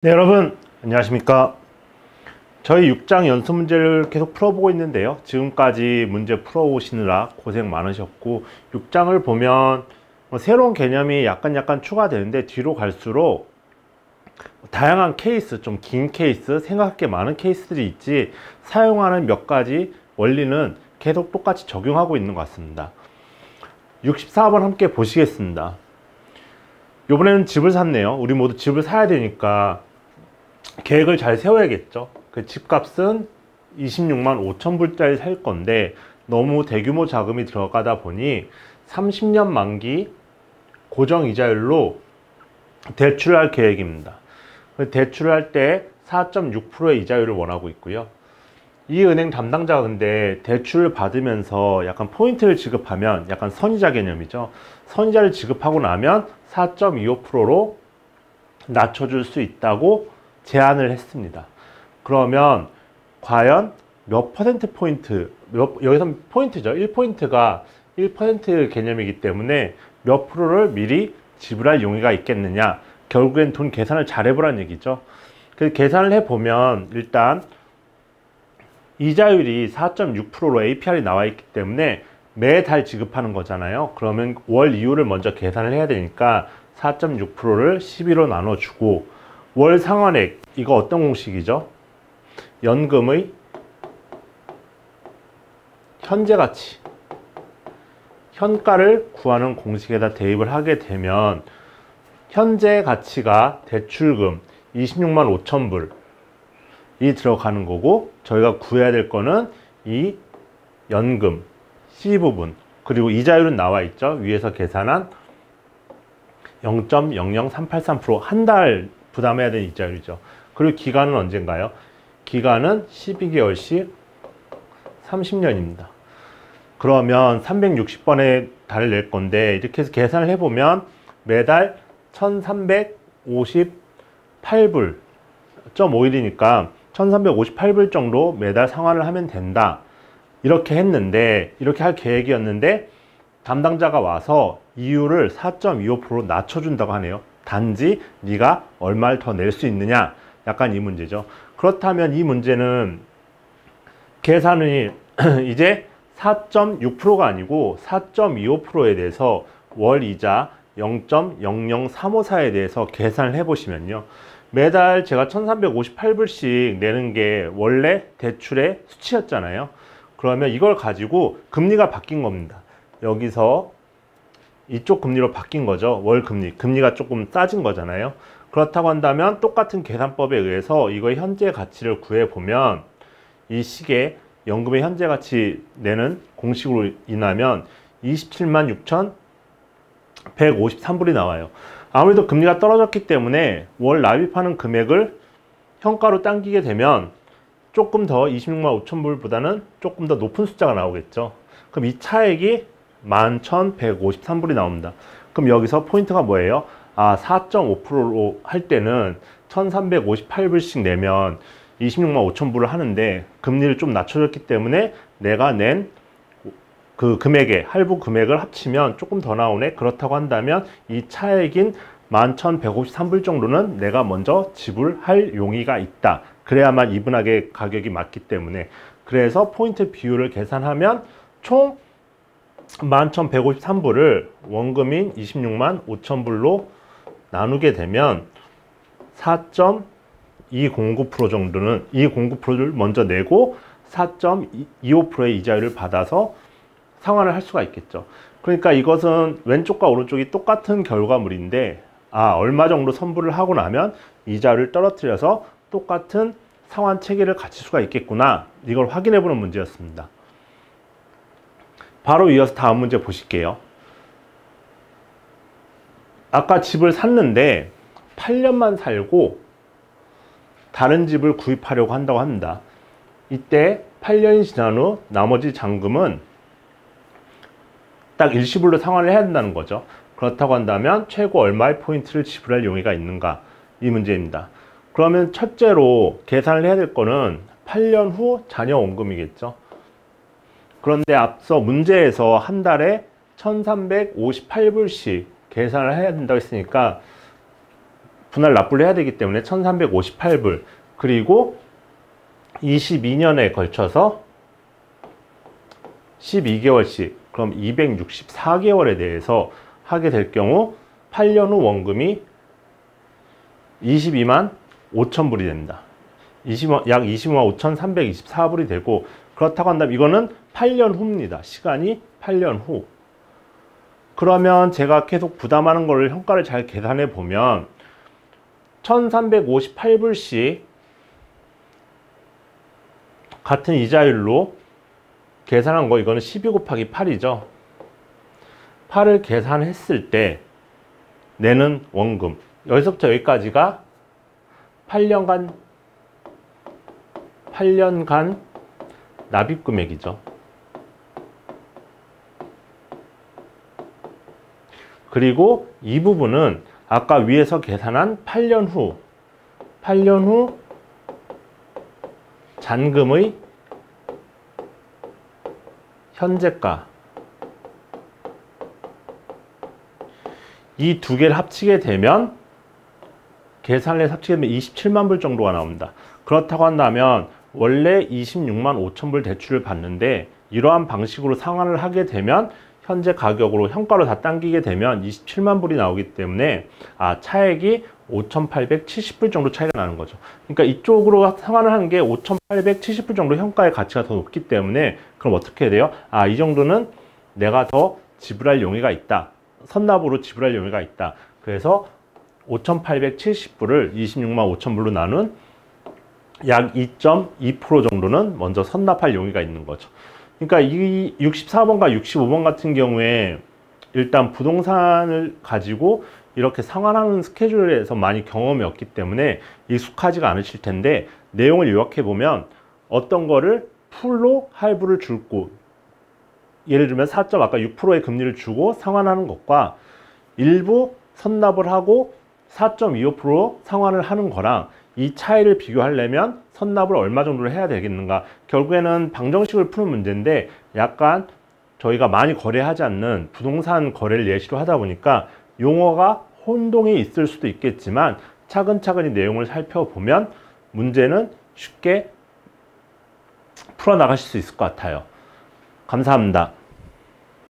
네, 여러분 안녕하십니까. 저희 6장 연습 문제를 계속 풀어보고 있는데요, 지금까지 문제 풀어오시느라 고생 많으셨고, 6장을 보면 새로운 개념이 약간 추가되는데, 뒤로 갈수록 다양한 케이스, 좀 긴 케이스, 생각할 게 많은 케이스들이 있지, 사용하는 몇 가지 원리는 계속 똑같이 적용하고 있는 것 같습니다. 64번 함께 보시겠습니다. 이번에는 집을 샀네요. 우리 모두 집을 사야 되니까 계획을 잘 세워야겠죠. 그 집값은 26만 5천 불짜리 살 건데, 너무 대규모 자금이 들어가다 보니 30년 만기 고정이자율로 대출할 계획입니다. 대출을 할 때 4.6%의 이자율을 원하고 있고요. 이 은행 담당자가 근데 대출을 받으면서 약간 포인트를 지급하면, 약간 선이자 개념이죠. 선이자를 지급하고 나면 4.25%로 낮춰줄 수 있다고 제안을 했습니다. 그러면 과연 몇 퍼센트 포인트, 여기서 포인트죠. 1포인트가 1% 개념이기 때문에 몇 프로를 미리 지불할 용의가 있겠느냐. 결국엔 돈 계산을 잘 해보라는 얘기죠. 그 계산을 해보면 일단 이자율이 4.6%로 APR이 나와 있기 때문에 매달 지급하는 거잖아요. 그러면 월 이율을 먼저 계산을 해야 되니까 4.6%를 12로 나눠주고, 월 상환액, 이거 어떤 공식이죠? 연금의 현재 가치, 현가를 구하는 공식에다 대입을 하게 되면 현재 가치가 대출금 26만 5천 불이 들어가는 거고, 저희가 구해야 될 거는 이 연금 C부분, 그리고 이자율은 나와 있죠. 위에서 계산한 0.00383%, 한 달 부담해야 되는 이자율이죠. 그리고 기간은 언젠가요? 기간은 12개월씩 30년입니다. 그러면 360번에 달을 낼 건데, 이렇게 해서 계산을 해보면 매달 1358불, 0.51이니까 1358불 정도 매달 상환을 하면 된다. 이렇게 했는데, 이렇게 할 계획이었는데, 담당자가 와서 이율을 4.25%로 낮춰준다고 하네요. 단지 네가 얼마를 더 낼 수 있느냐, 약간 이 문제죠. 그렇다면 이 문제는 계산이 이제 4.6%가 아니고 4.25%에 대해서 월이자 0.00354에 대해서 계산을 해보시면요, 매달 제가 1358불씩 내는 게 원래 대출의 수치였잖아요. 그러면 이걸 가지고 금리가 바뀐 겁니다. 여기서 이쪽 금리로 바뀐 거죠. 월 금리가 조금 싸진 거잖아요. 그렇다고 한다면 똑같은 계산법에 의해서 이거의 현재 가치를 구해보면, 이 시계 연금의 현재 가치 내는 공식으로 인하면 27만 6,153불이 나와요. 아무래도 금리가 떨어졌기 때문에 월 납입하는 금액을 현가로 당기게 되면 조금 더 26만 5천 불보다는 조금 더 높은 숫자가 나오겠죠. 그럼 이 차액이 11,153불이 나옵니다. 그럼 여기서 포인트가 뭐예요? 4.5%로 할 때는 1,358불씩 내면 26만 5천 불을 하는데, 금리를 좀 낮춰줬기 때문에 내가 낸 그 금액의 할부 금액을 합치면 조금 더 나오네. 그렇다고 한다면 이 차액인 11,153불 정도는 내가 먼저 지불할 용의가 있다. 그래야만 이분하게 가격이 맞기 때문에. 그래서 포인트 비율을 계산하면 총 11,153불을 원금인 26만 5천 불로 나누게 되면 4.209% 정도는, 209%를 먼저 내고 4.25%의 이자율을 받아서 상환을 할 수가 있겠죠. 그러니까 이것은 왼쪽과 오른쪽이 똑같은 결과물인데, 얼마 정도 선불을 하고 나면 이자율을 떨어뜨려서 똑같은 상환 체계를 갖출 수가 있겠구나, 이걸 확인해 보는 문제였습니다. 바로 이어서 다음 문제 보실게요. 아까 집을 샀는데 8년만 살고 다른 집을 구입하려고 한다고 합니다. 이때 8년이 지난 후 나머지 잔금은 딱 일시불로 상환을 해야 된다는 거죠. 그렇다고 한다면 최고 얼마의 포인트를 지불할 용의가 있는가, 이 문제입니다. 그러면 첫째로 계산을 해야 될 거는 8년 후 자녀 원금이겠죠. 그런데 앞서 문제에서 한 달에 1,358불씩 계산을 해야 된다고 했으니까 분할 납부를 해야 되기 때문에 1358불, 그리고 22년에 걸쳐서 12개월씩, 그럼 264개월에 대해서 하게 될 경우 8년 후 원금이 22만 5천 불이 됩니다. 약 20만 5,324불이 되고, 그렇다고 한다면 이거는 8년 후입니다. 시간이 8년 후. 그러면 제가 계속 부담하는 거를 현가를 잘 계산해 보면 1358불씩 같은 이자율로 계산한 거, 이거는 12 곱하기 8이죠. 8을 계산했을 때 내는 원금, 여기서부터 여기까지가 8년간 납입 금액이죠. 그리고 이 부분은 아까 위에서 계산한 8년 후 잔금의 현재가, 이 두 개를 합치게 되면, 계산을 해서 합치게 되면 27만 불 정도가 나옵니다. 그렇다고 한다면 원래 26만 5천 불 대출을 받는데 이러한 방식으로 상환을 하게 되면 현재 가격으로 현가로 다 당기게 되면 27만 불이 나오기 때문에 차액이 5,870불 정도 차이가 나는 거죠. 그러니까 이쪽으로 상환을 하는 게 5,870불 정도 현가의 가치가 더 높기 때문에, 그럼 어떻게 해야 돼요? 이 정도는 내가 더 지불할 용의가 있다. 선납으로 지불할 용의가 있다. 그래서 5,870불을 26만 5천 불로 나눈 약 2.2% 정도는 먼저 선납할 용의가 있는 거죠. 그러니까 이 64번과 65번 같은 경우에 일단 부동산을 가지고 이렇게 상환하는 스케줄에서 많이 경험이 없기 때문에 익숙하지가 않으실 텐데, 내용을 요약해 보면 어떤 거를 풀로 할부를 줄고, 예를 들면 4점 아까 6%의 금리를 주고 상환하는 것과 일부 선납을 하고 4.25% 상환을 하는 거랑 이 차이를 비교하려면 선납을 얼마 정도로 해야 되겠는가, 결국에는 방정식을 푸는 문제인데, 약간 저희가 많이 거래하지 않는 부동산 거래를 예시로 하다 보니까 용어가 혼동이 있을 수도 있겠지만 차근차근히 내용을 살펴보면 문제는 쉽게 풀어나가실 수 있을 것 같아요. 감사합니다.